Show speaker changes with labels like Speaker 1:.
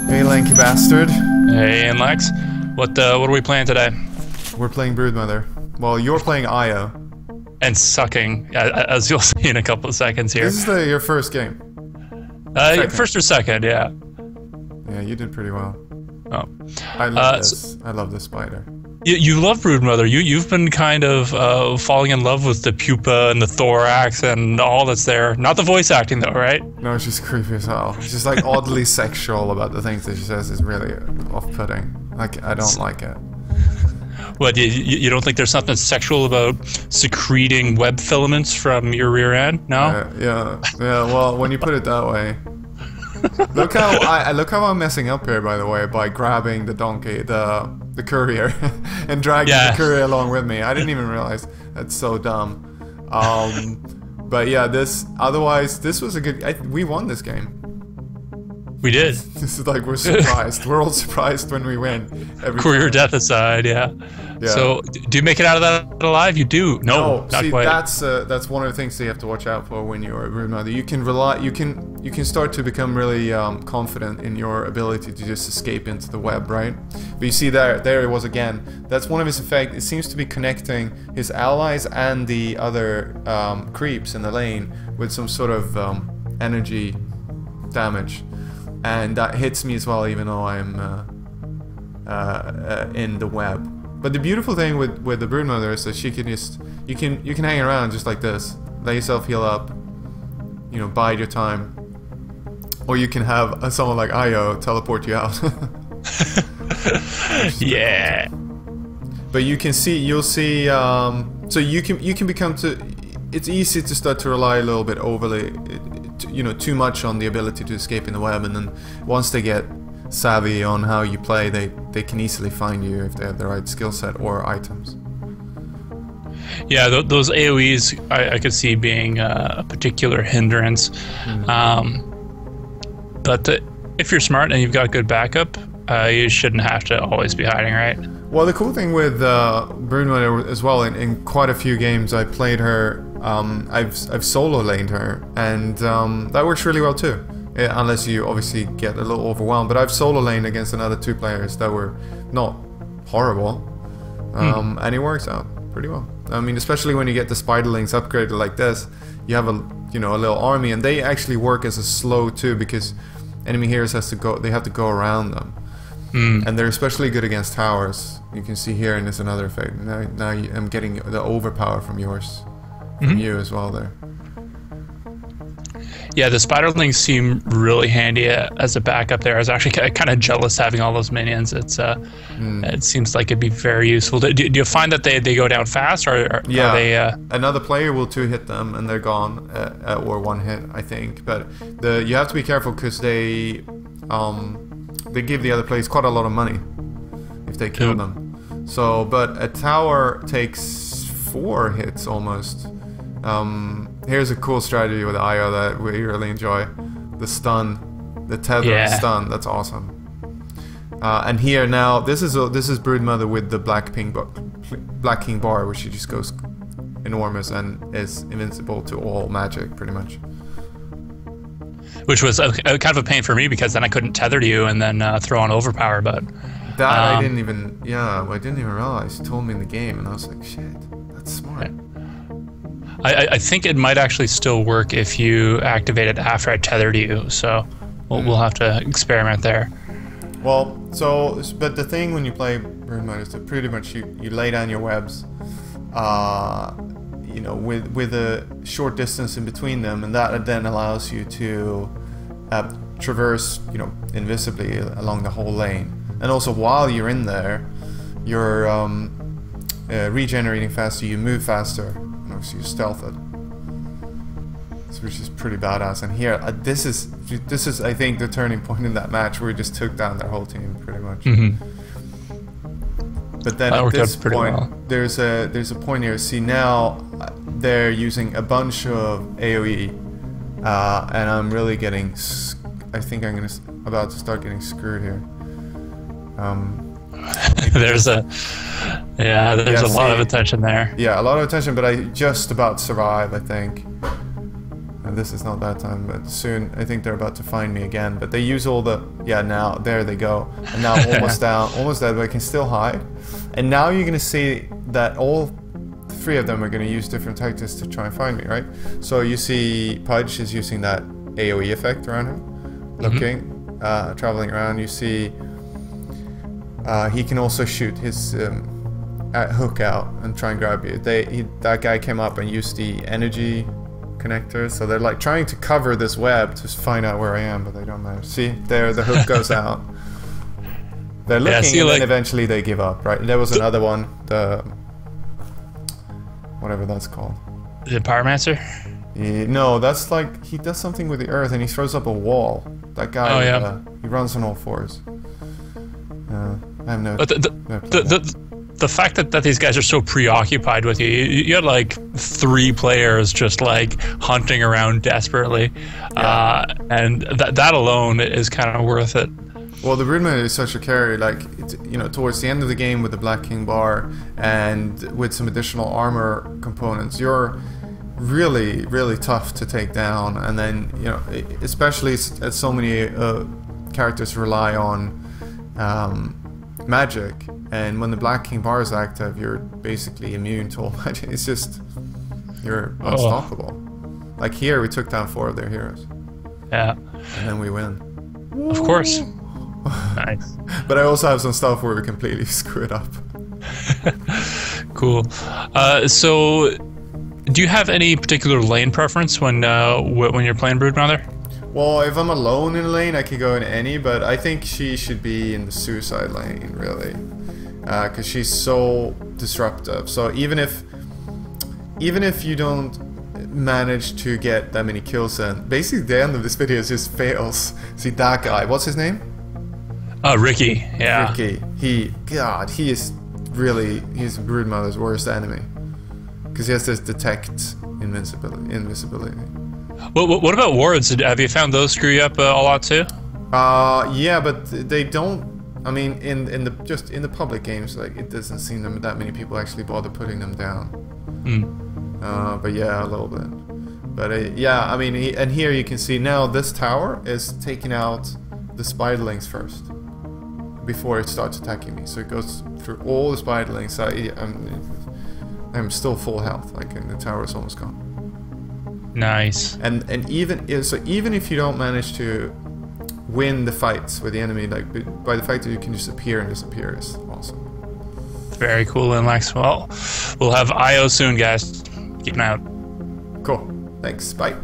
Speaker 1: Hey, lanky bastard.
Speaker 2: Hey, and Lex. What are we playing today?
Speaker 1: We're playing Broodmother. Well, you're playing Io.
Speaker 2: And sucking, as you'll see in a couple of seconds here.
Speaker 1: This is your first game.
Speaker 2: First or second, yeah.
Speaker 1: Yeah, you did pretty well.
Speaker 2: Oh.
Speaker 1: I love this. I love this spider.
Speaker 2: You love Broodmother. You've been kind of falling in love with the pupa and the thorax and all that's there. Not the voice acting though, right?
Speaker 1: No, she's creepy as hell. She's like oddly sexual about the things that she says. Is really off-putting. Like, I don't like it.
Speaker 2: What, you don't think there's something sexual about secreting web filaments from your rear end? No?
Speaker 1: Yeah. Well, when you put it that way. Look how I'm messing up here, by the way, by grabbing the donkey, the courier, and dragging the courier along with me. I didn't even realize. That's so dumb. But yeah, this was a good. We won this game.
Speaker 2: We did.
Speaker 1: This is like, we're surprised. We're all surprised when we win.
Speaker 2: Career death aside, yeah. So, do you make it out of that alive? You do. No, not
Speaker 1: see,
Speaker 2: quite.
Speaker 1: that's one of the things that you have to watch out for when you're a Broodmother. You can start to become really confident in your ability to just escape into the web, right? But you see there it was again. That's one of his effects. It seems to be connecting his allies and the other creeps in the lane with some sort of energy damage. And that hits me as well, even though I'm in the web. But the beautiful thing with the Broodmother is that she can just you can hang around just like this, let yourself heal up, bide your time, or you can have someone like Io teleport you out.
Speaker 2: Yeah.
Speaker 1: But you'll see. So you can become it's easy to start to rely a little bit overly. Too much on the ability to escape in the web, and then once they get savvy on how you play, they can easily find you if they have the right skill set or items.
Speaker 2: Yeah, those AoEs I could see being a particular hindrance. But if you're smart and you've got good backup, you shouldn't have to always be hiding, right?
Speaker 1: Well, the cool thing with Broodmother as well, in quite a few games I played her, I've solo laned her, and that works really well too. Unless you obviously get a little overwhelmed. But I've solo laned against another 2 players that were not horrible, and it works out pretty well. I mean, especially when you get the spiderlings upgraded like this, you have a little army, and they actually work as a slow too, because enemy heroes they have to go around them. And they're especially good against towers. You can see here, and there's another effect. Now I'm getting the overpower from yours, from you as well there. Yeah,
Speaker 2: the spiderlings seem really handy as a backup there. I was actually kind of jealous having all those minions. It seems like it'd be very useful. Do you find that they go down fast, or are they...
Speaker 1: Another player will 2-hit them and they're gone, or 1 hit, I think. But you have to be careful, because they give the other players quite a lot of money if they kill them. So, but a tower takes 4 hits almost. Here's a cool strategy with Io that we really enjoy: the stun, the tether and stun. That's awesome. And here now, this is Broodmother with the Black King bar, where she just goes enormous and is invincible to all magic, pretty much.
Speaker 2: Which was kind of a pain for me, because then I couldn't tether to you and then throw on overpower. But
Speaker 1: that I didn't even realize. You told me in the game, and I was like, shit, that's smart.
Speaker 2: I think it might actually still work if you activate it after I tether to you. So we'll have to experiment there.
Speaker 1: Well, but the thing when you play Broodmother is that pretty much you lay down your webs, with a short distance in between them, and that then allows you to traverse, invisibly along the whole lane. And also, while you're in there, you're regenerating faster, you move faster, and obviously you stealth it, which is pretty badass. And here, this is I think the turning point in that match, where we just took down their whole team pretty much. But then at this point, there's a point here. See, now they're using a bunch of AoE, and I'm really getting. I think I'm about to start getting screwed here.
Speaker 2: There's a lot of attention there.
Speaker 1: Yeah, a lot of attention, but I just about survive, I think. And this is not that time, but soon I think they're about to find me again. But they use all the, yeah, now there they go, and now almost down, almost dead, but I can still hide. And now you're gonna see that all three of them are gonna use different tactics to try and find me, right? So you see Pudge is using that AoE effect around him, looking, traveling around. You see he can also shoot his hook out and try and grab you. That guy came up and used the energy connector, so they're like trying to cover this web to find out where I am, but they don't manage. See, there the hook goes out. They're looking, and then eventually they give up, right? There was another one, the whatever that's called.
Speaker 2: The Pyromancer?
Speaker 1: No, that's like he does something with the earth and he throws up a wall. That guy, he runs on all fours. I have no.
Speaker 2: But the fact that these guys are so preoccupied with you, you had like 3 players just like hunting around desperately, and that alone is kind of worth it.
Speaker 1: Well, the Broodmother is such a carry, like, you know, towards the end of the game with the Black King bar and with some additional armor components, you're really, really tough to take down. And then, you know, especially as so many characters rely on magic, and when the Black King bar is active, you're basically immune to all magic. It's just, you're unstoppable. Like here, we took down 4 of their heroes. Yeah. And then we win.
Speaker 2: Of course. Nice.
Speaker 1: But I also have some stuff where we completely screw it up.
Speaker 2: Cool. So, do you have any particular lane preference when you're playing Broodmother?
Speaker 1: Well, if I'm alone in a lane, I can go in any, but I think she should be in the suicide lane, really, because she's so disruptive. So even if you don't manage to get that many kills in, basically the end of this video just fails. See that guy? What's his name?
Speaker 2: Ricky. Yeah.
Speaker 1: Ricky. He's Broodmother's worst enemy, because he has this detect invisibility.
Speaker 2: Well, what about wards? Have you found those screw you up a lot too?
Speaker 1: Yeah, but they don't. I mean, in the public games, like, it doesn't seem that many people actually bother putting them down. But yeah, a little bit. But yeah, I mean, and here you can see now this tower is taking out the spiderlings first before it starts attacking me. So it goes through all the spiderlings. So I'm still full health. Like, and the tower is almost gone.
Speaker 2: Nice.
Speaker 1: And even if you don't manage to win the fights with the enemy, like, by the fact that you can just appear and disappear is awesome.
Speaker 2: Very cool, Inlex. Well, we'll have IO soon, guys. Keep an eye out.
Speaker 1: Cool. Thanks. Bye.